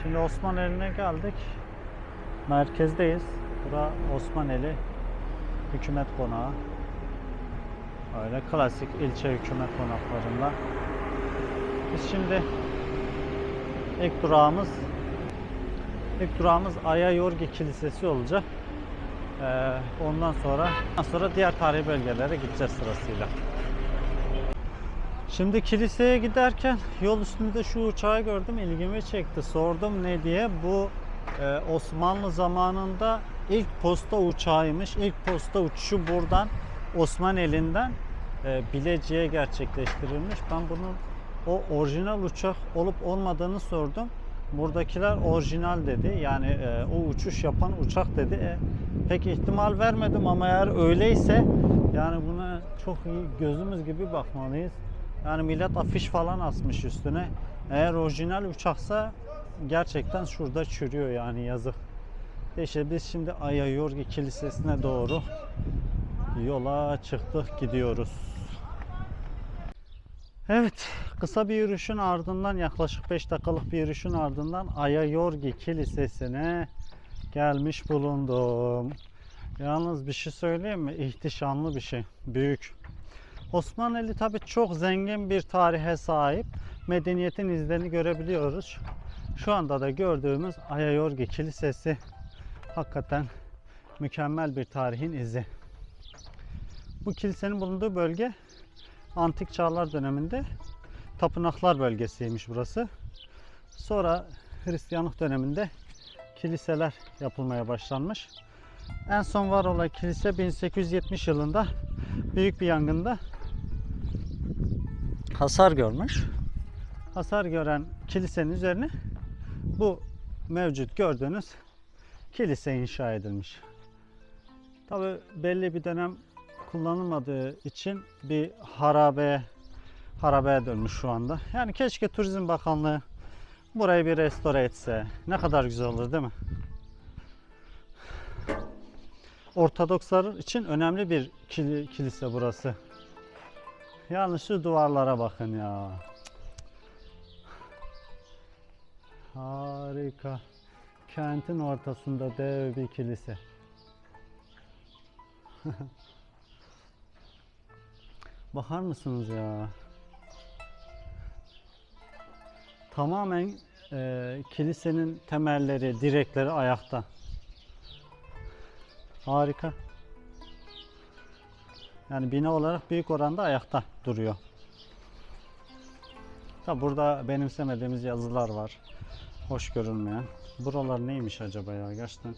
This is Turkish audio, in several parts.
Şimdi Osmaneli'ne geldik. Merkezdeyiz. Bura Osmaneli Hükümet Konağı. Öyle klasik ilçe hükümet konaklarında. Biz şimdi ilk durağımız Aya Yorgi Kilisesi olacak. Ondan sonra diğer tarihi bölgelere gideceğiz sırasıyla. Şimdi kiliseye giderken yol üstünde şu uçağı gördüm, ilgimi çekti. Sordum ne diye. Bu Osmanlı zamanında ilk posta uçağıymış. İlk posta uçuşu buradan Osmaneli'nden Bilecik'e gerçekleştirilmiş. Ben bunun o orijinal uçak olup olmadığını sordum. Buradakiler orijinal dedi. Yani o uçuş yapan uçak dedi. Pek ihtimal vermedim ama eğer öyleyse yani buna çok iyi gözümüz gibi bakmalıyız. Yani millet afiş falan asmış üstüne. Eğer orijinal uçaksa gerçekten şurada çürüyor yani, yazık. İşte biz şimdi Aya Yorgi Kilisesi'ne doğru yola çıktık, gidiyoruz. Evet, kısa bir yürüyüşün ardından, yaklaşık 5 dakikalık bir yürüyüşün ardından Aya Yorgi Kilisesi'ne gelmiş bulundum. Yalnız bir şey söyleyeyim mi? İhtişamlı bir şey, büyük. Osmaneli tabii çok zengin bir tarihe sahip. Medeniyetin izlerini görebiliyoruz. Şu anda da gördüğümüz Aya Yorgi Kilisesi hakikaten mükemmel bir tarihin izi. Bu kilisenin bulunduğu bölge Antik Çağlar döneminde tapınaklar bölgesiymiş burası. Sonra Hristiyanlık döneminde kiliseler yapılmaya başlanmış. En son var olan kilise 1870 yılında büyük bir yangında hasar görmüş. Hasar gören kilisenin üzerine bu mevcut gördüğünüz kilise inşa edilmiş. Tabi belli bir dönem kullanılmadığı için bir harabeye dönmüş şu anda. Yani keşke Turizm Bakanlığı burayı bir restore etse. Ne kadar güzel olur değil mi? Ortodokslar için önemli bir kilise burası. Yalnız şu duvarlara bakın ya. Harika. Kentin ortasında dev bir kilise. Bakar mısınız ya? Tamamen kilisenin temelleri, direkleri ayakta. Harika. Yani bina olarak büyük oranda ayakta duruyor. Tabi burada benimsemediğimiz yazılar var. Hoş görünmeyen. Buralar neymiş acaba ya gerçekten?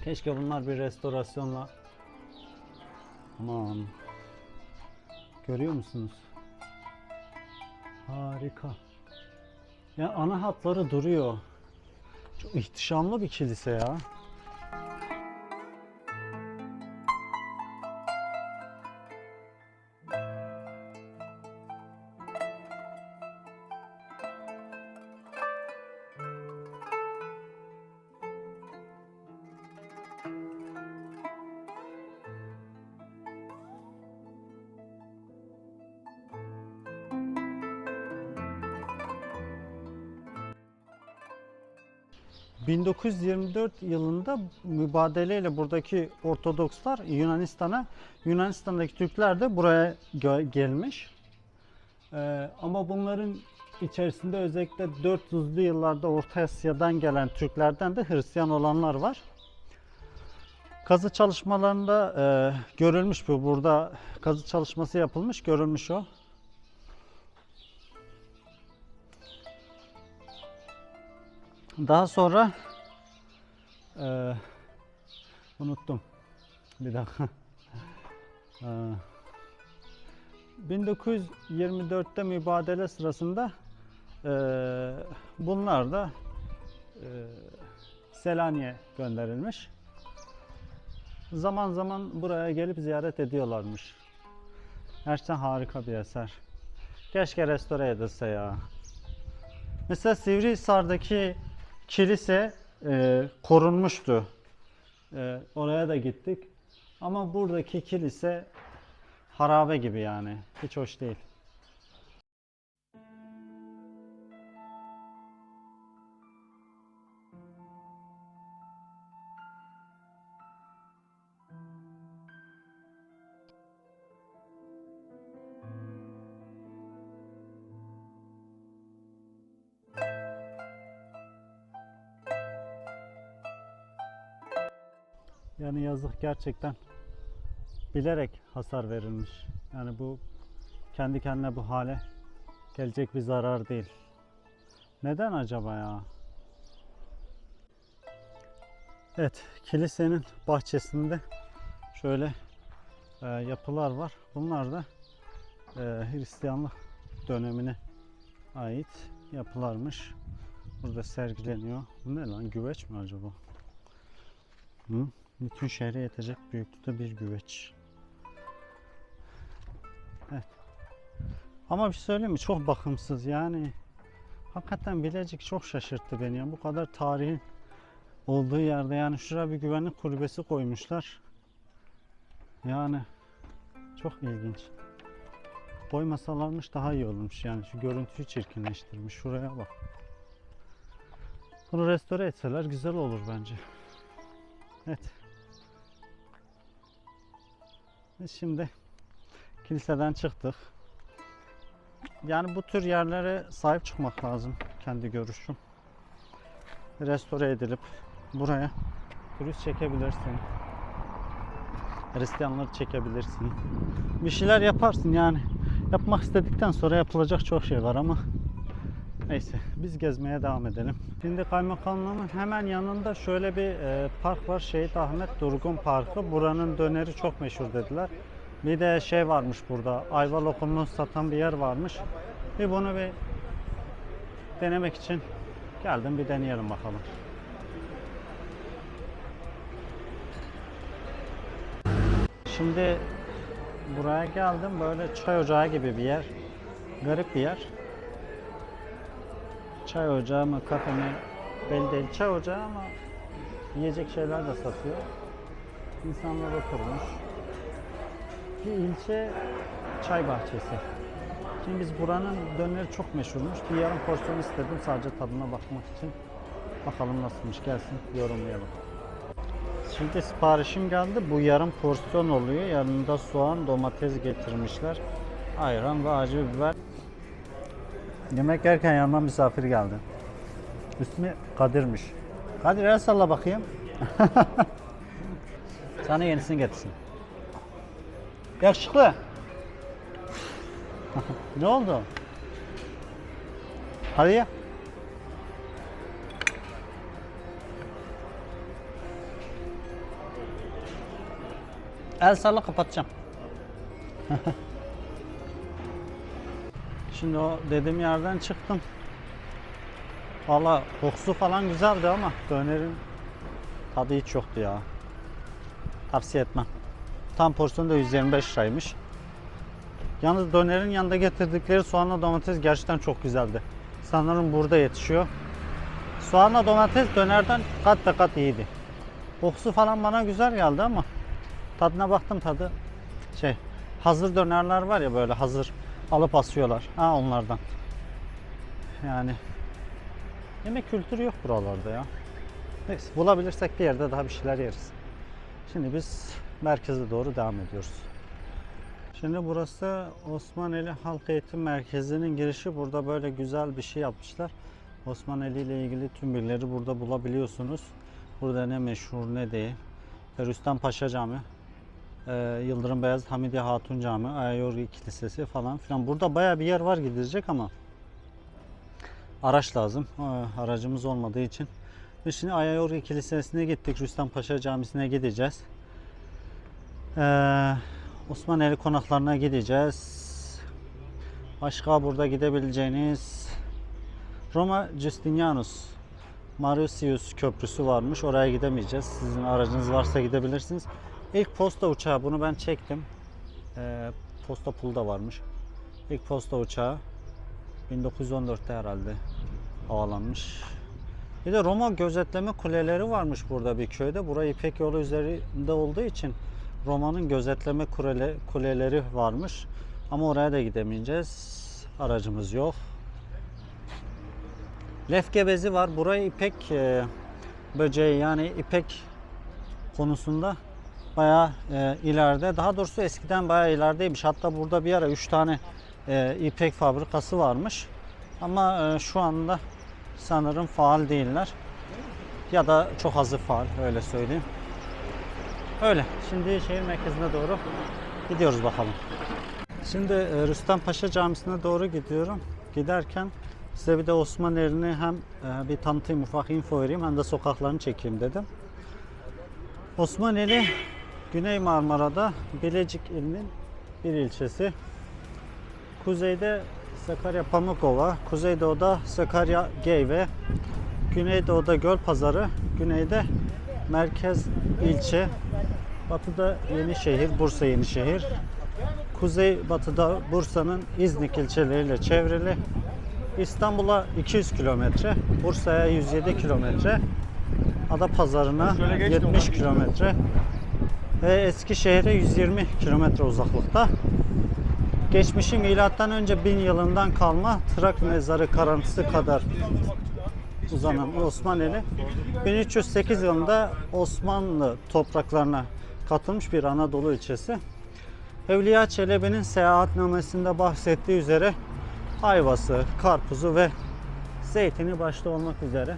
Keşke bunlar bir restorasyonla... Aman. Görüyor musunuz? Harika. Ya ana hatları duruyor. Çok ihtişamlı bir kilise ya. 1924 yılında mübadeleyle buradaki Ortodokslar Yunanistan'daki Türkler de buraya gelmiş. Ama bunların içerisinde özellikle 400'lü yıllarda Orta Asya'dan gelen Türklerden de Hristiyan olanlar var. Kazı çalışmalarında görülmüş bu. Burada kazı çalışması yapılmış, görülmüş o. Daha sonra unuttum. Bir dakika. 1924'te mübadele sırasında bunlar da Selanik'e gönderilmiş. Zaman zaman buraya gelip ziyaret ediyorlarmış. Gerçekten harika bir eser. Keşke restore edilse ya. Mesela Sivrihisar'daki kilise korunmuştu. Oraya da gittik. Ama buradaki kilise harabe gibi yani. Hiç hoş değil. Yani yazık, gerçekten bilerek hasar verilmiş. Yani bu kendi kendine bu hale gelecek bir zarar değil. Neden acaba ya? Evet, kilisenin bahçesinde şöyle yapılar var. Bunlar da Hristiyanlık dönemine ait yapılarmış. Burada sergileniyor. Bu ne lan? Güveç mi acaba? Hı? Bütün şehre yetecek büyüklükte bir güveç. Evet. Ama bir şey söyleyeyim mi? Çok bakımsız yani. Hakikaten Bilecik çok şaşırttı beni ya. Bu kadar tarihin olduğu yerde yani şuraya bir güvenlik kulübesi koymuşlar. Yani çok ilginç. Koymasalarmış daha iyi olmuş yani, şu görüntüyü çirkinleştirmiş. Şuraya bak. Bunu restore etseler güzel olur bence. Evet. Biz şimdi kiliseden çıktık. Yani bu tür yerlere sahip çıkmak lazım, kendi görüşüm. Restore edilip buraya turist çekebilirsin. Hristiyanları çekebilirsin. Bir şeyler yaparsın yani. Yapmak istedikten sonra yapılacak çok şey var ama neyse, biz gezmeye devam edelim. Şimdi kaymakamlığın hemen yanında şöyle bir park var. Şehit Ahmet Durgun Parkı. Buranın döneri çok meşhur dediler. Bir de şey varmış burada. Ayva lokumunu satan bir yer varmış. Bunu bir denemek için geldim. Bir deneyelim bakalım. Şimdi buraya geldim. Böyle çay ocağı gibi bir yer. Garip bir yer. Çay ocağı mı, kafe mi belli değil. Çay ocağı ama yiyecek şeyler de satıyor. İnsanlar oturmuş. Bir ilçe çay bahçesi. Şimdi biz buranın döneri çok meşhurmuş. Bir yarım porsiyon istedim sadece tadına bakmak için. Bakalım nasılmış, gelsin yorumlayalım. Şimdi siparişim geldi. Bu yarım porsiyon oluyor. Yanında soğan, domates getirmişler. Ayran ve acı biber. Yemek yerken yanıma misafir geldi. İsmi Kadir'miş. Kadir, el salla bakayım. Sana yenisini getirsin. Yakışıklı. Ne oldu? Hadi ya. El salla, kapatacağım. Şimdi o dediğim yerden çıktım. Valla kokusu falan güzeldi ama dönerin tadı hiç yoktu ya. Tavsiye etmem. Tam porsiyonu da 125 liraymış. Yalnız dönerin yanında getirdikleri soğanla domates gerçekten çok güzeldi. Sanırım burada yetişiyor. Soğanla domates dönerden kat be kat iyiydi. Kokusu falan bana güzel geldi ama tadına baktım, tadı hazır dönerler var ya, böyle hazır alıp asıyorlar. Onlardan. Yani yemek kültürü yok buralarda ya. Neyse, bulabilirsek bir yerde daha bir şeyler yeriz. Şimdi biz merkeze doğru devam ediyoruz. Şimdi burası Osmaneli Halk Eğitim Merkezi'nin girişi. Burada böyle güzel bir şey yapmışlar. Osmaneli ile ilgili tüm bilgileri burada bulabiliyorsunuz. Burada ne meşhur ne değil. Rüstem Paşa Camii, Yıldırım Beyazıt Hamidiye Hatun Camii, Ayayorgi Kilisesi falan filan. Burada bayağı bir yer var gidilecek ama araç lazım. Aracımız olmadığı için. Ve şimdi Ayayorgi Kilisesi'ne gittik. Rüstem Paşa Camisi'ne gideceğiz. Osmaneli konaklarına gideceğiz. Başka burada gidebileceğiniz Roma Justinianus Mauritius Köprüsü varmış. Oraya gidemeyeceğiz. Sizin aracınız varsa gidebilirsiniz. İlk posta uçağı, bunu ben çektim. Posta pulu da varmış. İlk posta uçağı 1914'te herhalde havalanmış. Bir de Roma gözetleme kuleleri varmış burada bir köyde. Burası İpek yolu üzerinde olduğu için Roma'nın gözetleme kuleleri varmış. Ama oraya da gidemeyeceğiz. Aracımız yok. Lefke bezi var. Burayı ipek böceği, yani ipek konusunda bayağı ileride. Daha doğrusu eskiden bayağı ilerideymiş. Hatta burada bir ara 3 tane ipek fabrikası varmış. Ama şu anda sanırım faal değiller. Ya da çok azı faal, öyle söyleyeyim. Öyle. Şimdi şehir merkezine doğru gidiyoruz bakalım. Şimdi Rüstem Paşa Camisi'ne doğru gidiyorum. Giderken size bir de Osmaneli'ni hem bir tanıtayım, ufak info vereyim, hem de sokaklarını çekeyim dedim. Osmaneli, Güney Marmara'da Bilecik ilinin bir ilçesi. Kuzeyde Sakarya Pamukova, kuzeydoğuda Sakarya Geyve, güneydoğuda Gölpazarı, güneyde merkez ilçe, batıda Yenişehir, Bursa Yenişehir, kuzeybatıda Bursa'nın İznik ilçeleriyle çevrili. İstanbul'a 200 kilometre, Bursa'ya 107 kilometre, Adapazarı'na 70 kilometre ve Eskişehir'e 120 kilometre uzaklıkta. Geçmişi milattan önce 1000 yılından kalma Trak mezarı karıntısı kadar uzanan Osmaneli, 1308 yılında Osmanlı topraklarına katılmış bir Anadolu ilçesi. Evliya Çelebi'nin seyahatnamesinde bahsettiği üzere ayvası, karpuzu ve zeytini başta olmak üzere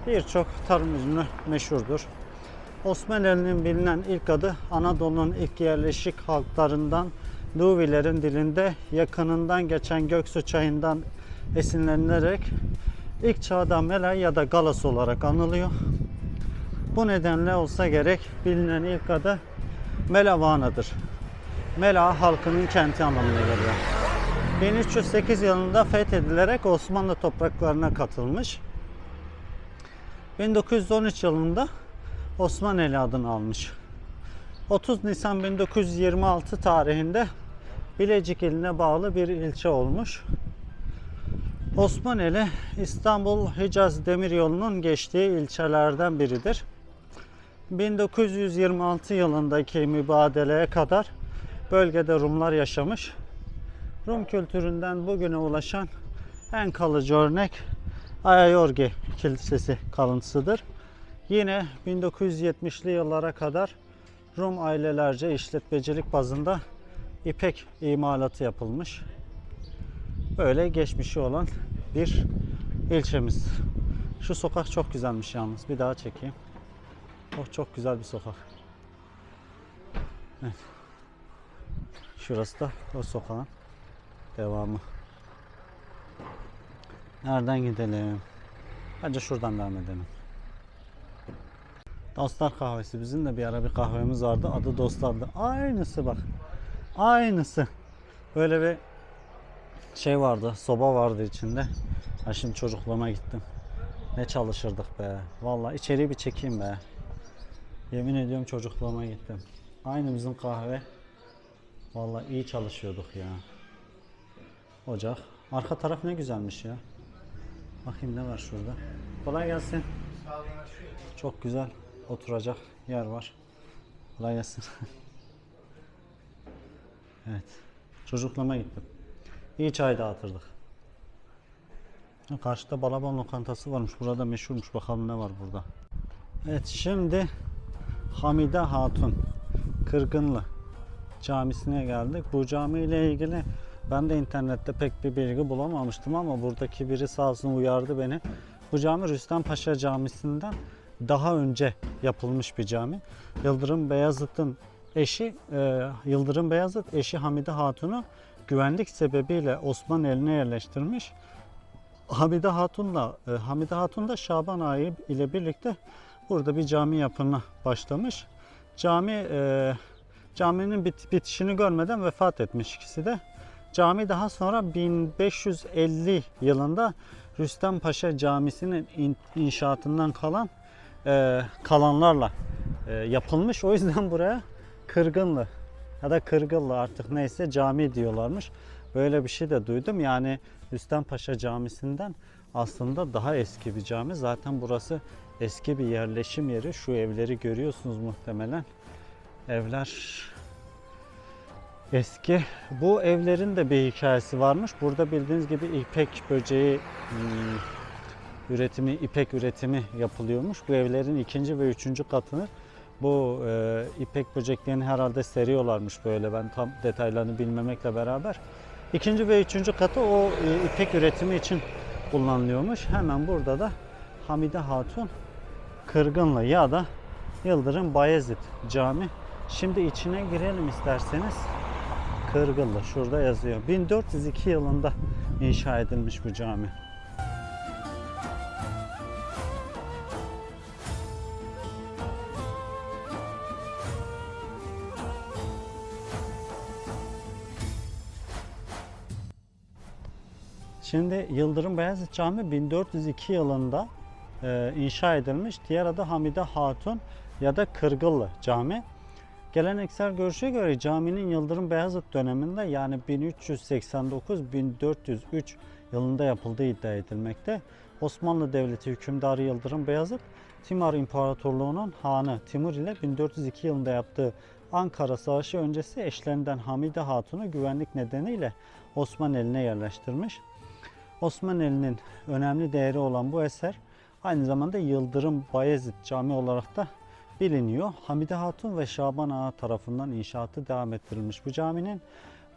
birçok tarım ürünü meşhurdur. Osmaneli'nin bilinen ilk adı Anadolu'nun ilk yerleşik halklarından Nuvilerin dilinde yakınından geçen Göksu çayından esinlenilerek ilk çağda Mela ya da Galas olarak anılıyor. Bu nedenle olsa gerek bilinen ilk adı Melavana'dır. Mela halkının kenti anlamına geliyor. 1308 yılında fethedilerek Osmanlı topraklarına katılmış. 1913 yılında Osmaneli adını almış. 30 Nisan 1926 tarihinde Bilecik iline bağlı bir ilçe olmuş. Osmaneli, İstanbul-Hicaz Demiryolu'nun geçtiği ilçelerden biridir. 1926 yılındaki mübadeleye kadar bölgede Rumlar yaşamış. Rum kültüründen bugüne ulaşan en kalıcı örnek Ayayorgi Kilisesi kalıntısıdır. Yine 1970'li yıllara kadar Rum ailelerce işletmecilik bazında ipek imalatı yapılmış. Böyle geçmişi olan bir ilçemiz. Şu sokak çok güzelmiş yalnız. Bir daha çekeyim. Oh, çok güzel bir sokak. Evet. Şurası da o sokağın devamı. Nereden gidelim? Bence şuradan devam edelim. Dostlar kahvesi. Bizim de bir ara bir kahvemiz vardı. Adı Dostlar'dı. Aynısı bak. Aynısı. Böyle bir şey vardı. Soba vardı içinde. Ben şimdi çocukluğuma gittim. Ne çalışırdık be. Vallahi içeriği bir çekeyim be. Yemin ediyorum çocukluğuma gittim. Aynı bizim kahve. Vallahi iyi çalışıyorduk ya. Ocak. Arka taraf ne güzelmiş ya. Bakayım ne var şurada. Kolay gelsin. Çok güzel oturacak yer var. Kolay gelsin. Evet. Çocukluğuma gittim. İyi çay dağıtırdık. Karşıda Balaban lokantası varmış. Burada meşhurmuş. Bakalım ne var burada. Evet, şimdi Hamide Hatun Kırgınlı Camisi'ne geldik. Bu cami ile ilgili ben de internette pek bir bilgi bulamamıştım ama buradaki biri sağ olsun uyardı beni. Bu cami Rüstem Paşa Camisi'nden daha önce yapılmış bir cami. Yıldırım Beyazıt'ın eşi Yıldırım Beyazıt eşi Hamide Hatun'u güvenlik sebebiyle Osmaneli'ne yerleştirmiş. Hamide Hatun da Şaban ayı ile birlikte burada bir cami yapımına başlamış. Caminin bitişini görmeden vefat etmiş ikisi de. Cami daha sonra 1550 yılında Rüstem Paşa Camisi'nin inşaatından kalanlarla yapılmış. O yüzden buraya Kırgınlı ya da Kırgıllı artık neyse cami diyorlarmış. Böyle bir şey de duydum. Yani Rüstem Paşa Camisi'nden aslında daha eski bir cami. Zaten burası eski bir yerleşim yeri. Şu evleri görüyorsunuz muhtemelen. Evler eski. Bu evlerin de bir hikayesi varmış. Burada bildiğiniz gibi ipek böceği ipek üretimi yapılıyormuş. Bu evlerin 2. ve 3. katını bu ipek böceklerini herhalde seriyorlarmış böyle. Ben tam detaylarını bilmemekle beraber. 2. ve 3. katı o ipek üretimi için kullanılıyormuş. Hemen burada da Hamide Hatun Kırgınlı ya da Yıldırım Bayezid Cami. Şimdi içine girelim isterseniz. Kırgıllı şurada yazıyor. 1402 yılında inşa edilmiş bu cami. Şimdi Yıldırım Bayezid Camii 1402 yılında inşa edilmiş. Diğer adı Hamide Hatun ya da Kırgıllı Cami. Geleneksel görüşe göre caminin Yıldırım Beyazıt döneminde yani 1389-1403 yılında yapıldığı iddia edilmekte. Osmanlı Devleti hükümdarı Yıldırım Beyazıt, Timur İmparatorluğu'nun hanı Timur ile 1402 yılında yaptığı Ankara Savaşı öncesi eşlerinden Hamide Hatun'u güvenlik nedeniyle Osmaneli'ne yerleştirmiş. Osmaneli'nin önemli değeri olan bu eser aynı zamanda Yıldırım Bayezid Camii olarak da biliniyor. Hamide Hatun ve Şaban Ağa tarafından inşaatı devam ettirilmiş bu caminin.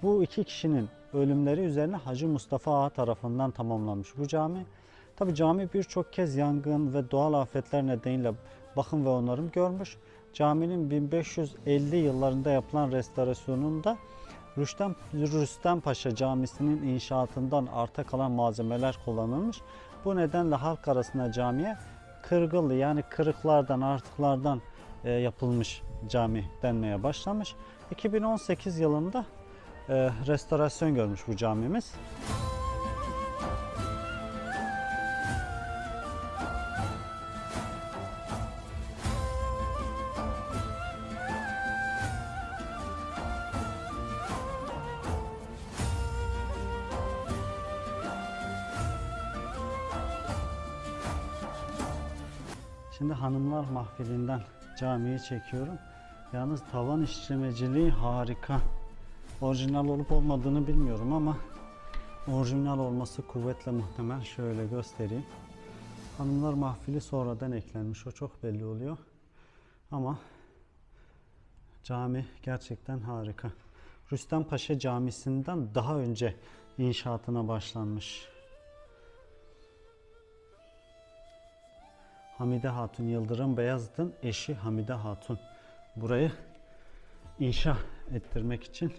Bu iki kişinin ölümleri üzerine Hacı Mustafa Ağa tarafından tamamlanmış bu cami. Tabi cami birçok kez yangın ve doğal afetler nedeniyle bakım ve onarım görmüş. Caminin 1550 yıllarında yapılan restorasyonunda Rüstem Paşa Camisi'nin inşaatından arta kalan malzemeler kullanılmış. Bu nedenle halk arasında camiye Kırgıllı yani kırıklardan, artıklardan yapılmış cami denmeye başlamış. 2018 yılında restorasyon görmüş bu camimiz. Şimdi hanımlar mahfilinden camiyi çekiyorum. Yalnız tavan işlemeciliği harika. Orijinal olup olmadığını bilmiyorum ama orijinal olması kuvvetle muhtemel. Şöyle göstereyim. Hanımlar mahfili sonradan eklenmiş. O çok belli oluyor. Ama cami gerçekten harika. Rüstem Paşa Camisi'nden daha önce inşaatına başlanmış. Hamide Hatun, Yıldırım Beyazıt'ın eşi Hamide Hatun. Burayı inşa ettirmek için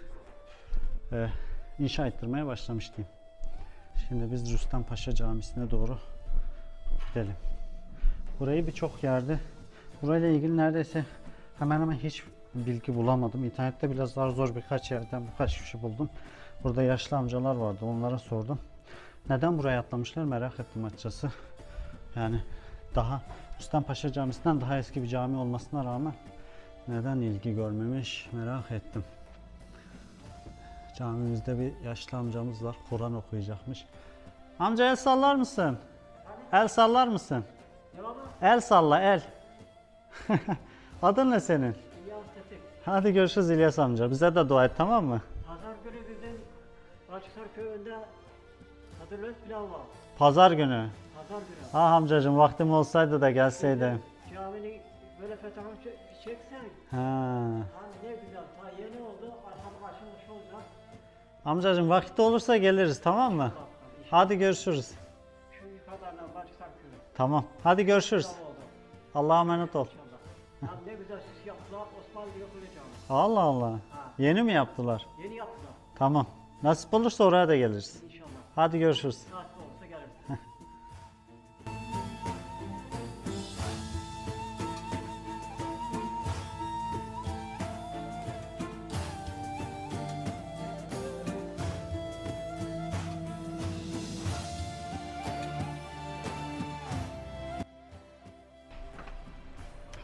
inşa ettirmeye başlamış diyeyim. Şimdi biz Rüstem Paşa Camisi'ne doğru gidelim. Burayı birçok yerde, burayla ilgili neredeyse hemen hemen hiç bilgi bulamadım. İnternette biraz zor birkaç yerden birkaç kişi buldum. Burada yaşlı amcalar vardı, onlara sordum. Neden buraya atlamışlar merak ettim açıkçası. Yani daha Rüstem Paşa Camisi'nden daha eski bir cami olmasına rağmen neden ilgi görmemiş merak ettim. Camimizde bir yaşlı amcamız var. Kur'an okuyacakmış. Amca el sallar mısın? El sallar mısın? El salla el. Adın ne senin? Hadi görüşürüz İlyas amca. Bize de dua et, tamam mı? Pazar günü bizim Açıklar köyünde patates pilav var. Pazar günü. Pazar günü. Ah amcacığım, vaktim olsaydı da gelseydim. Caminin böyle fotoğraf çeksen. Ha. Hani ne güzel. Ta yeni oldu. Arkamı açılmış olacak. Amcacığım vakit olursa geliriz, tamam mı? Hadi görüşürüz. Şu yukarıdan Açıklar köyü. Tamam. Hadi görüşürüz. Pilav oldu. Allah'a emanet ol. İnşallah. Hani ne güzel süs yaptılar. Osmanlı yapılacak. Allah Allah. Ha. Yeni mi yaptılar? Yeni yaptılar. Tamam. Nasip olursa oraya da geliriz. İnşallah. Hadi görüşürüz. Nasip olursa gelirim.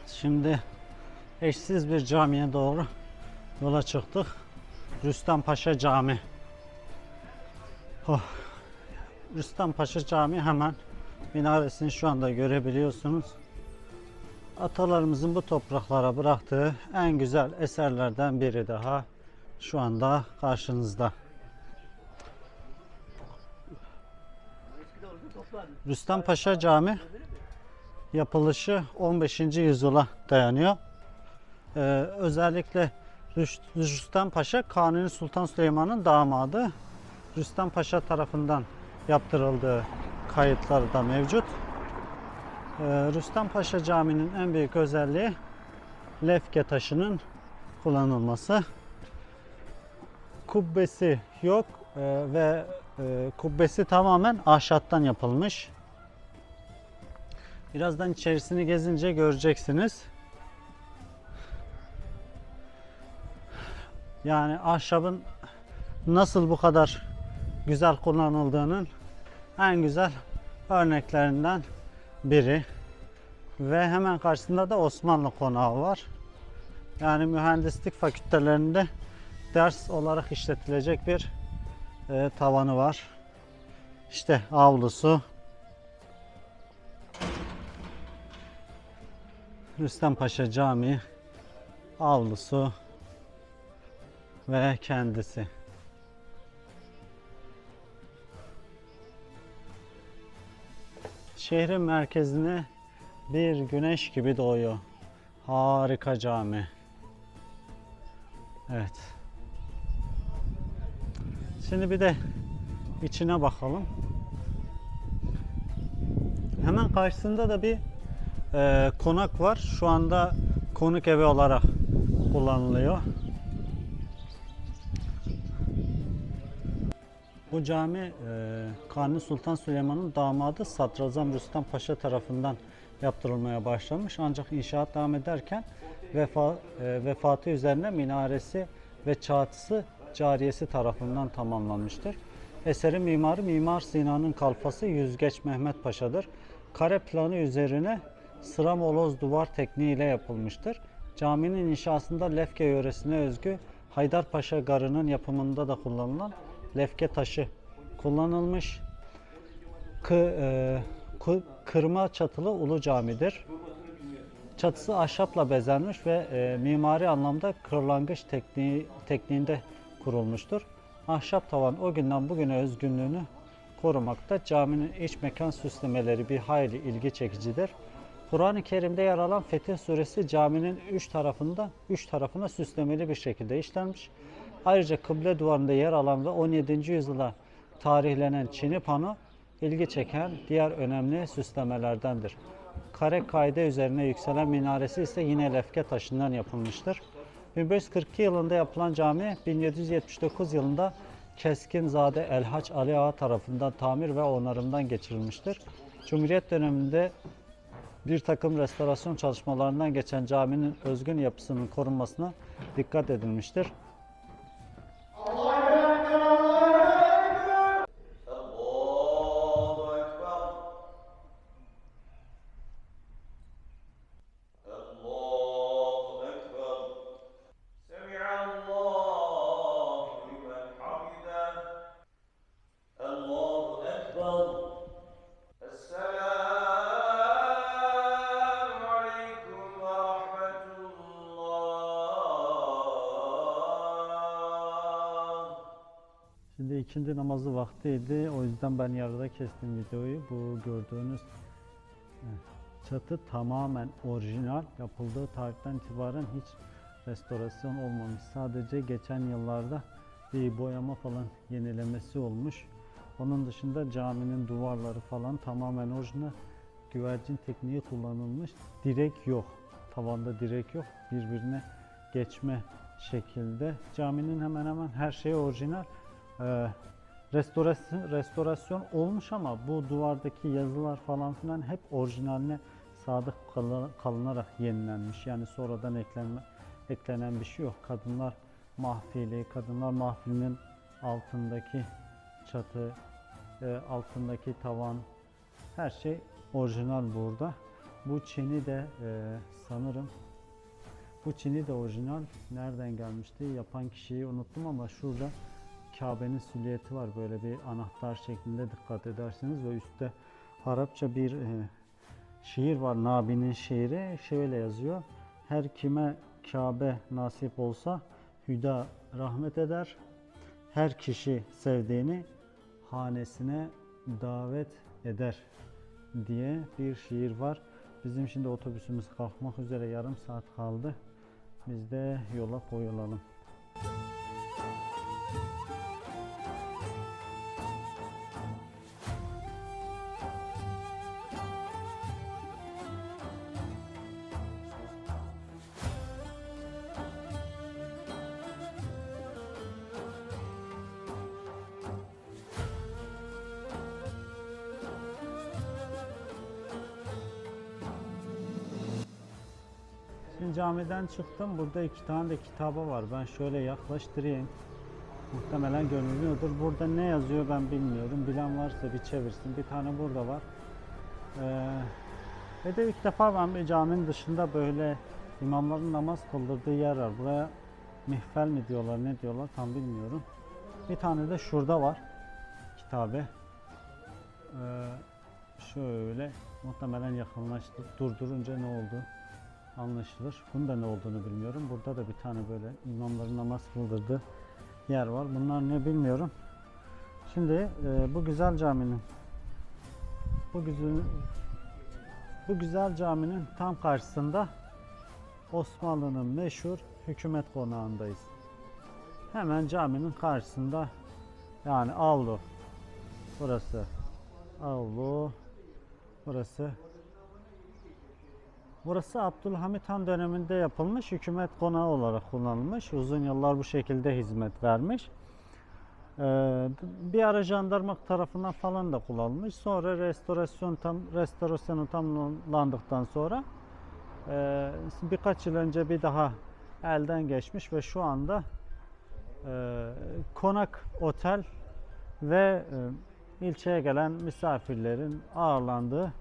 Şimdi eşsiz bir camiye doğru yola çıktık. Rüstem Paşa Camii. Oh. Rüstem Paşa Camii hemen minaresini şu anda görebiliyorsunuz. Atalarımızın bu topraklara bıraktığı en güzel eserlerden biri daha şu anda karşınızda. Rüstem Paşa Camii yapılışı 15. yüzyıla dayanıyor. Özellikle Rüstem Paşa Kanuni Sultan Süleyman'ın damadı. Rüstem Paşa tarafından yaptırıldığı kayıtları da mevcut. Rüstem Paşa Camii'nin en büyük özelliği lefke taşının kullanılması. Kubbesi yok ve kubbesi tamamen ahşaptan yapılmış. Birazdan içerisini gezince göreceksiniz. Yani ahşabın nasıl bu kadar güzel kullanıldığının en güzel örneklerinden biri. Ve hemen karşısında da Osmanlı konağı var. Yani mühendislik fakültelerinde ders olarak işletilecek bir tavanı var. İşte avlusu. Rüstempaşa Camii avlusu ve kendisi. Şehrin merkezine bir güneş gibi doğuyor. Harika cami. Evet. Şimdi bir de içine bakalım. Hemen karşısında da bir konak var. Şu anda konuk evi olarak kullanılıyor. Bu cami Kanuni Sultan Süleyman'ın damadı Sadrazam Rüstem Paşa tarafından yaptırılmaya başlamış. Ancak inşaat devam ederken vefatı üzerine minaresi ve çatısı cariyesi tarafından tamamlanmıştır. Eserin mimarı Mimar Sinan'ın kalfası Yüzgeç Mehmet Paşa'dır. Kare planı üzerine sıra moloz duvar tekniğiyle yapılmıştır. Caminin inşasında Lefke yöresine özgü Haydarpaşa Garı'nın yapımında da kullanılan lefke taşı kullanılmış. Kırma çatılı ulu camidir. Çatısı ahşapla bezenmiş ve mimari anlamda kırlangıç tekniğinde kurulmuştur. Ahşap tavan o günden bugüne özgünlüğünü korumakta. Caminin iç mekan süslemeleri bir hayli ilgi çekicidir. Kur'an-ı Kerim'de yer alan Fetih Suresi caminin üç tarafına süslemeli bir şekilde işlenmiş. Ayrıca kıble duvarında yer alan ve 17. yüzyıla tarihlenen çini pano ilgi çeken diğer önemli süslemelerdendir. Kare kaide üzerine yükselen minaresi ise yine lefke taşından yapılmıştır. 1542 yılında yapılan cami 1779 yılında Keskinzade Elhaç Ali Ağa tarafından tamir ve onarımdan geçirilmiştir. Cumhuriyet döneminde bir takım restorasyon çalışmalarından geçen caminin özgün yapısının korunmasına dikkat edilmiştir. Şimdi ikindi namazı vaktiydi. O yüzden ben yarıda kestim videoyu. Bu gördüğünüz çatı tamamen orijinal. Yapıldığı tarihten itibaren hiç restorasyon olmamış. Sadece geçen yıllarda bir boyama falan yenilemesi olmuş. Onun dışında caminin duvarları falan tamamen orijinal. Güvercin tekniği kullanılmış. Direk yok. Tavanda direk yok. Birbirine geçme şekilde. Caminin hemen hemen her şeyi orijinal. Restorasyon olmuş ama bu duvardaki yazılar falan filan hep orijinaline sadık kalınarak yenilenmiş. Yani sonradan eklenen bir şey yok. Kadınlar mahfilinin altındaki çatı, altındaki tavan, her şey orijinal burada. Bu çini de sanırım bu çini de orijinal. Nereden gelmişti? Yapan kişiyi unuttum ama şurada Kabe'nin silüeti var. Böyle bir anahtar şeklinde dikkat edersiniz ve üstte Arapça bir şiir var. Nabi'nin şiiri. Şöyle yazıyor. Her kime Kabe nasip olsa hüda rahmet eder. Her kişi sevdiğini hanesine davet eder diye bir şiir var. Bizim şimdi otobüsümüz kalkmak üzere, yarım saat kaldı. Biz de yola koyulalım. camiden çıktım. Burada 2 tane de kitabı var. Ben şöyle yaklaştırayım. Muhtemelen görünüyordur. Burada ne yazıyor ben bilmiyorum. Bilen varsa bir çevirsin. Bir tane burada var. Ve de ilk defa ben bir caminin dışında böyle imamların namaz kıldırdığı yer var. Buraya mihfel mi diyorlar, ne diyorlar tam bilmiyorum. Bir tane de şurada var kitabe. Şöyle muhtemelen yakınlaştık. Durdurunca ne oldu anlaşılır. Bunun da ne olduğunu bilmiyorum. Burada da bir tane böyle imamların namaz kıldırdığı yer var. Bunlar ne bilmiyorum. Şimdi bu güzel caminin bu güzel caminin tam karşısında Osmanlı'nın meşhur hükümet konağındayız. Hemen caminin karşısında, yani avlu. Burası avlu. Burası Abdülhamit Han döneminde yapılmış, hükümet konağı olarak kullanılmış. Uzun yıllar bu şekilde hizmet vermiş. Bir ara jandarma tarafından falan da kullanılmış. Sonra restorasyonu tamamlandıktan sonra birkaç yıl önce bir daha elden geçmiş ve şu anda konak, otel ve ilçeye gelen misafirlerin ağırlandığı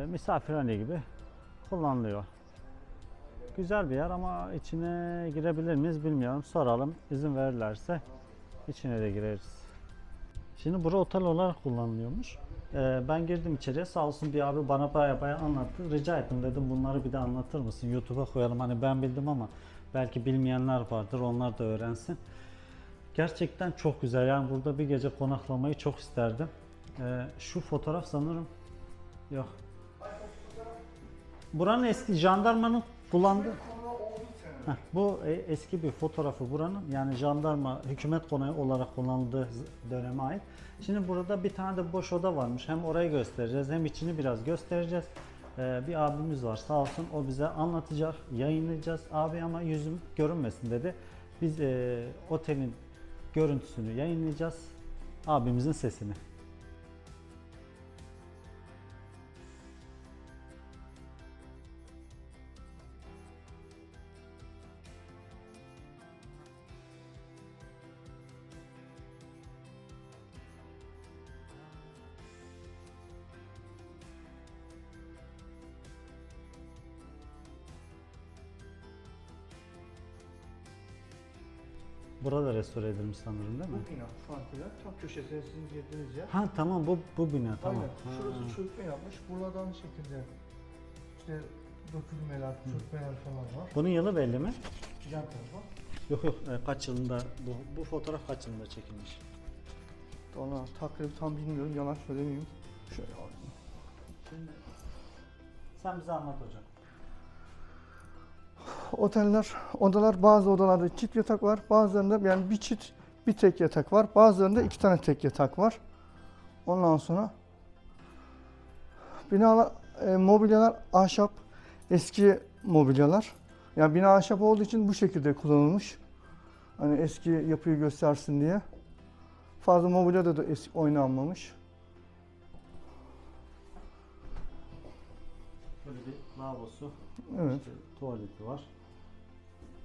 misafirhane gibi kullanılıyor. Güzel bir yer ama içine girebilir miyiz bilmiyorum. Soralım. İzin verirlerse içine de gireriz. Şimdi bura otel olarak kullanılıyormuş. Ben girdim içeriye. Sağ olsun bir abi bana baya anlattı. Rica ettim, dedim bunları bir de anlatır mısın? YouTube'a koyalım. Hani ben bildim ama belki bilmeyenler vardır. Onlar da öğrensin. Gerçekten çok güzel. Yani burada bir gece konaklamayı çok isterdim. Şu fotoğraf sanırım yok. Buranın eski jandarmanın kullandığı. Bu eski bir fotoğrafı buranın, yani jandarma hükümet konağı olarak kullanıldığı döneme ait. Şimdi burada bir tane de boş oda varmış. Hem orayı göstereceğiz hem içini biraz göstereceğiz. Bir abimiz var sağ olsun, o bize anlatacak, yayınlayacağız. Abi ama yüzüm görünmesin dedi. Biz otelin görüntüsünü yayınlayacağız. Abimizin sesini. Burada restore edilmiş sanırım değil mi? Bu bina farkıyla tam köşesine sizin girdiğiniz yer. Ha tamam, bu bina tamam. Aynen. Şurası çökme yapmış. Burada aynı şekilde işte dökülmeler, çökmeler falan var. Bunun yılı belli mi? Yan tarafa. Yok kaç yılında bu fotoğraf kaç yılında çekilmiş? Ona takribi tam bilmiyorum, yalan söylemeyeyim. Şöyle alayım. Şimdi sen bize anlat hocam. Oteller, odalar, bazı odalarda çift yatak var. Bazılarında yani bir çift, bir tek yatak var. Bazılarında 2 tane tek yatak var. Ondan sonra binalar, mobilyalar ahşap, eski mobilyalar. Yani bina ahşap olduğu için bu şekilde kullanılmış. Hani eski yapıyı göstersin diye. Fazla mobilyada da eski oynanmamış. Böyle bir lavabosu, Evet. işte tuvaleti var.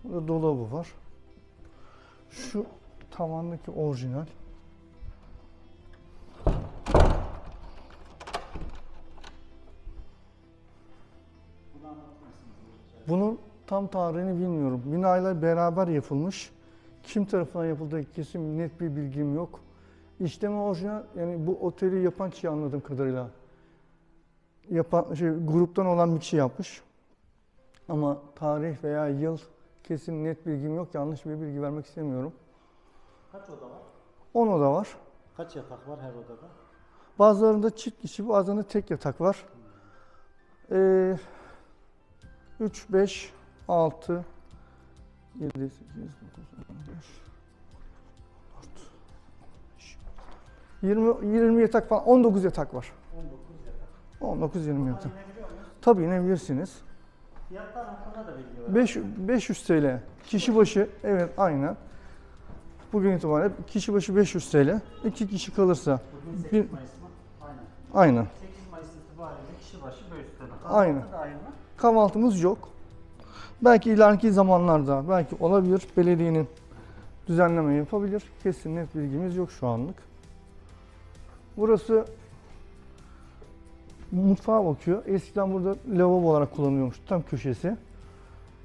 Burada dolabı var. Şu tavandaki orijinal. Bunun tam tarihini bilmiyorum. Binayla beraber yapılmış. Kim tarafından yapıldığı kesin net bir bilgim yok. İşleme orijinal, yani bu oteli yapan kişi anladığım kadarıyla gruptan olan bir kişi yapmış. Ama tarih veya yıl kesin net bilgim yok. Yanlış bir bilgi vermek istemiyorum. Kaç oda var? 10 oda var. Kaç yatak var her odada? Bazılarında çift kişi, bazılarında tek yatak var. 3, 5, 6, 7, 8, 9, 15, 20 yatak falan, 19 yatak var. 19-20 yatak. Tabii inebilirsiniz. Fiyatlar hakkında da bilgi var. 500 TL. Kişi başı, evet aynen. Bugün itibariyle kişi başı 500 TL. 2 kişi kalırsa. Bugün 8 Bir, Mayıs mı? Aynen. aynen. 8 Mayıs itibariyle kişi başı 500 TL. Aynen. Kahvaltı dahil mi? Kahvaltımız yok. Belki ileriki zamanlarda belki olabilir. Belediyenin düzenleme yapabilir. Kesin net bilgimiz yok şu anlık. Burası mutfağa bakıyor. Eskiden burada lavabo olarak kullanılıyormuş tam köşesi.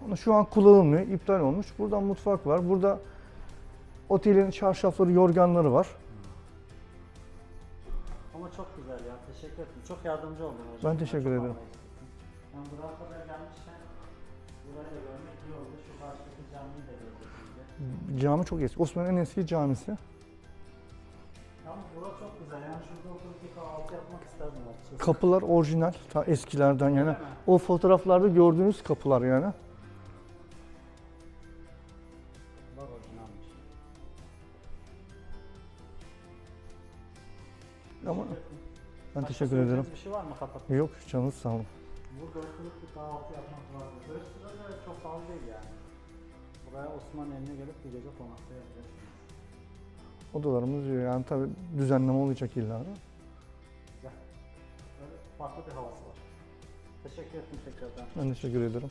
Ama şu an kullanılmıyor. İptal olmuş. Burada mutfak var. Burada otelin çarşafları, yorganları var. Ama çok güzel ya. Teşekkür ederim. Çok yardımcı oldun hocam. Ben teşekkür Çok ederim. anlayışlısın. Ben buraya kadar gelmişken burayı da görmek iyi oldu. Şu karşıdaki camiyi de gördük. Cami çok eski. Osmanlı'nın en eski camisi. Ama burası çok güzel. Yani şurada oturup bir kahvaltı yapmak isterdim açıkçası. Kapılar orijinal. Ta eskilerden yani. Öyle mi? O fotoğraflarda gördüğünüz kapılar yani. Bak orijinalmiş. Ama ben Başka teşekkür söyleyeceğiniz ederim. Bir şey var mı kapat? Yok canınız sağ olun. Burada oturup bir kahvaltı yapmak var. Böyle sırada çok pahalı değil yani. Buraya Osman eline gelip bir gece konaklayabilirsiniz. Odalarımız yani tabi düzenleme olacak illa. Güzel. Böyle farklı bir havası var. Teşekkür ederim tekrardan. Ben teşekkür ederim.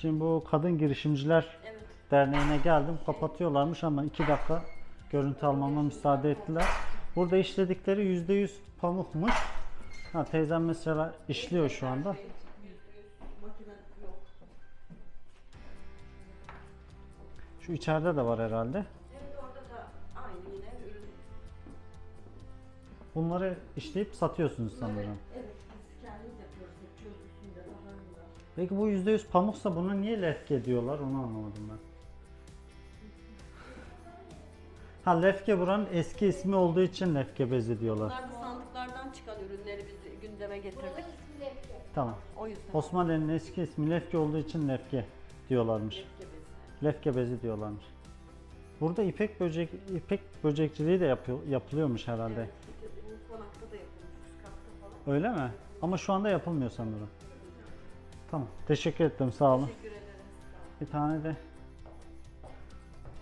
Şimdi bu Kadın Girişimciler Evet. Derneği'ne geldim. Kapatıyorlarmış ama 2 dakika görüntü almama müsaade ettiler. Burada işledikleri %100 pamukmuş. Ha, teyzem mesela işliyor şu anda. Makine yok. Şu içeride de var herhalde. Evet, orada da aynı yine ürün. Bunları işleyip satıyorsunuz sanırım. Evet, biz kendimiz yapıyoruz. Yapıyoruz üstünde, baharında. Peki bu %100 pamuksa bunu niye lefke diyorlar onu anlamadım ben. Ha, lefke buranın eski ismi olduğu için lefke bezi diyorlar. Bunlar da sandıklardan çıkan ürünleri biz gündeme getirdik. Tamam. O yüzden. Osmanlı'nın eski ismi lefke olduğu için lefke diyorlarmış. Lefke bezi. Lefke bezi diyorlarmış. Burada ipek böcekçiliği de yapılıyormuş herhalde. Evet, bu konakta da yapılmış, üst katta falan. Öyle mi? Ama şu anda yapılmıyor sanırım. Tamam. Teşekkür ettim. Sağ olun. Teşekkür ederiz. Bir tane de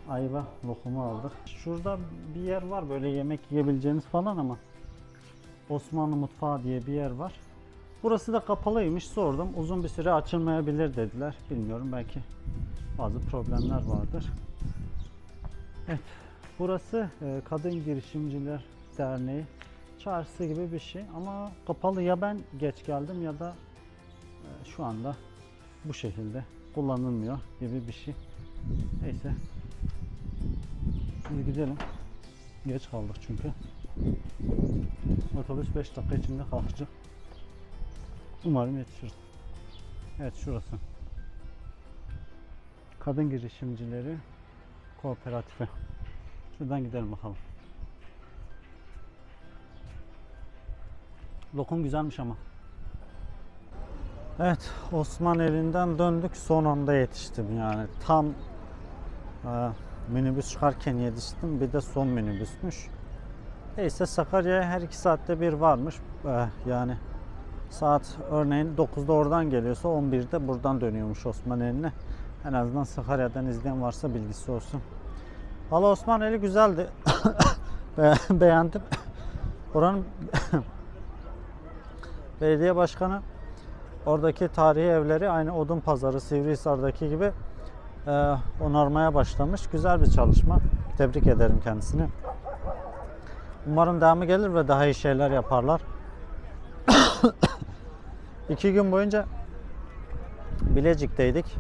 ayva lokumu aldık. Şurada bir yer var böyle yemek yiyebileceğiniz falan ama Osmanlı mutfağı diye bir yer var. Burası da kapalıymış. Sordum. Uzun bir süre açılmayabilir dediler. Bilmiyorum, belki bazı problemler vardır. Evet. Burası Kadın Girişimciler Derneği çarşısı gibi bir şey ama kapalı. Ya ben geç geldim ya da şu anda bu şekilde kullanılmıyor gibi bir şey. Neyse. Şimdi gidelim. Geç kaldık çünkü. Otobüs 5 dakika içinde kalkacak. Umarım yetişiriz. Evet, şurası. Kadın Girişimcileri Kooperatifi. Şuradan gidelim bakalım. Lokum güzelmiş ama. Evet, Osman elinden döndük. Son anda yetiştim yani. Tam minibüs çıkarken yetiştim. Bir de son minibüsmüş. Neyse, Sakarya'ya her 2 saatte bir varmış. Yani saat örneğin 9'da oradan geliyorsa 11'de buradan dönüyormuş Osmaneli'ne. En azından Sakarya'dan izleyen varsa bilgisi olsun. Valla Osmaneli güzeldi. Beğendim. Oranın belediye başkanı oradaki tarihi evleri aynı Odunpazarı, Sivrihisar'daki gibi onarmaya başlamış. Güzel bir çalışma. Tebrik ederim kendisini. Umarım devamı gelir ve daha iyi şeyler yaparlar. 2 gün boyunca Bilecik'teydik.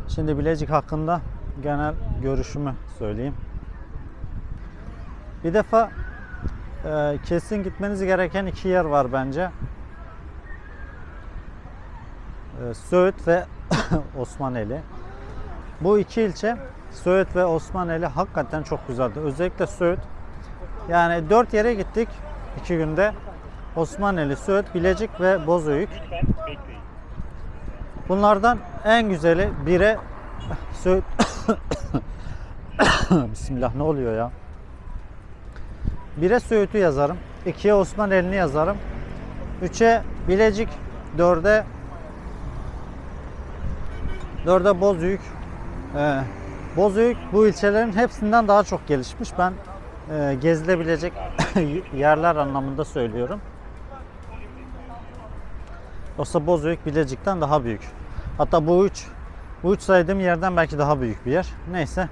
Şimdi Bilecik hakkında genel görüşümü söyleyeyim. Bir defa kesin gitmeniz gereken 2 yer var bence. Söğüt ve Osmaneli. Bu 2 ilçe, Söğüt ve Osmaneli, hakikaten çok güzeldi. Özellikle Söğüt. Yani 4 yere gittik 2 günde. Osmaneli, Söğüt, Bilecik ve Bozüyük. Bunlardan en güzeli 1'e Söğüt. Bismillah, ne oluyor ya? 1'e Söğüt'ü yazarım. 2'ye Osmaneli'ni yazarım. 3'e Bilecik, 4'e Bozüyük. Bozüyük bu ilçelerin hepsinden daha çok gelişmiş. Ben gezilebilecek yerler anlamında söylüyorum. Yoksa Bozüyük Bilecik'ten daha büyük. Hatta bu üç saydığım yerden belki daha büyük bir yer. Neyse.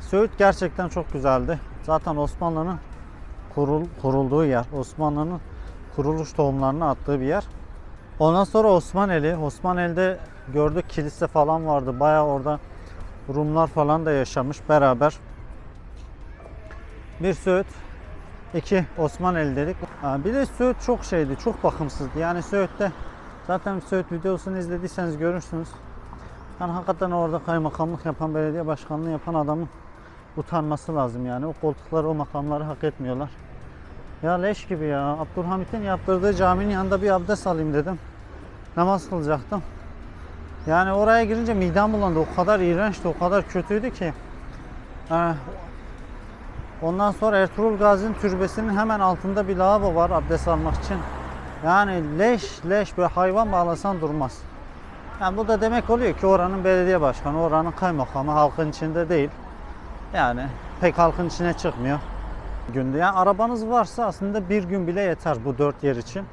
Söğüt gerçekten çok güzeldi. Zaten Osmanlı'nın kurulduğu yer. Osmanlı'nın kuruluş tohumlarını attığı bir yer. Ondan sonra Osmaneli. Osmaneli'de gördük, kilise falan vardı. Bayağı orada Rumlar falan da yaşamış beraber. 1 Söğüt, 2 Osmaneli dedik. Bir de Söğüt çok şeydi, çok bakımsızdı. Yani Söğüt'te zaten Söğüt videosunu izlediyseniz görürsünüz. Yani hakikaten orada kaymakamlık yapan, belediye başkanlığı yapan adamın utanması lazım yani. O koltukları, o makamları hak etmiyorlar. Ya leş gibi ya. Abdülhamit'in yaptırdığı caminin yanında bir abdest alayım dedim. Namaz kılacaktım. Yani oraya girince midem bulandı. O kadar iğrençti, o kadar kötüydü ki. Ondan sonra Ertuğrul Gazi'nin türbesinin hemen altında bir lavabo var abdest almak için. Yani leş böyle hayvan bağlasan durmaz. Yani bu da demek oluyor ki oranın belediye başkanı, oranın kaymakamı halkın içinde değil. Yani pek halkın içine çıkmıyor günde. Yani arabanız varsa aslında 1 gün bile yeter bu 4 yer için.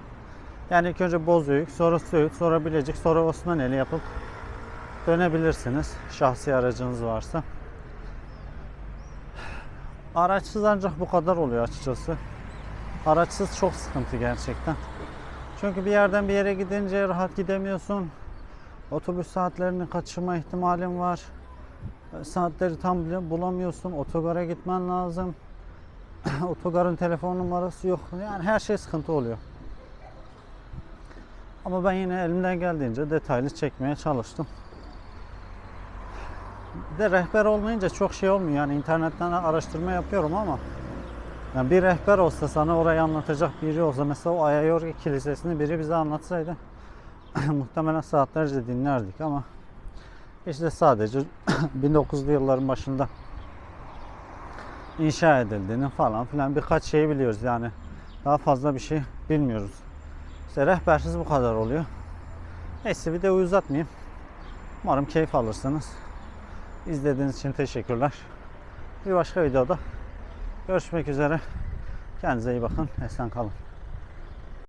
Yani ilk önce Bozüyük, sonra Söğüt, sonra Bilecik, sonra Osmaneli yapıp dönebilirsiniz şahsi aracınız varsa. Araçsız ancak bu kadar oluyor açıkçası. Araçsız çok sıkıntı gerçekten. Çünkü bir yerden bir yere gidince rahat gidemiyorsun. Otobüs saatlerini kaçırma ihtimalin var. Saatleri tam bulamıyorsun. Otogara gitmen lazım. Otogarın telefon numarası yok. Yani her şey sıkıntı oluyor. Ama ben yine elimden geldiğince detaylı çekmeye çalıştım. Bir de rehber olmayınca çok şey olmuyor. Yani internetten araştırma yapıyorum ama yani bir rehber olsa, sana orayı anlatacak biri olsa, mesela o Ayayorgi Kilisesi'ni biri bize anlatsaydı muhtemelen saatlerce dinlerdik ama işte sadece 1900'lü yılların başında inşa edildiğini falan filan birkaç şeyi biliyoruz yani. Daha fazla bir şey bilmiyoruz. İşte rehbersiz bu kadar oluyor. Neyse, videoyu uzatmayayım. Umarım keyif alırsınız. İzlediğiniz için teşekkürler. Bir başka videoda görüşmek üzere. Kendinize iyi bakın. Esen kalın.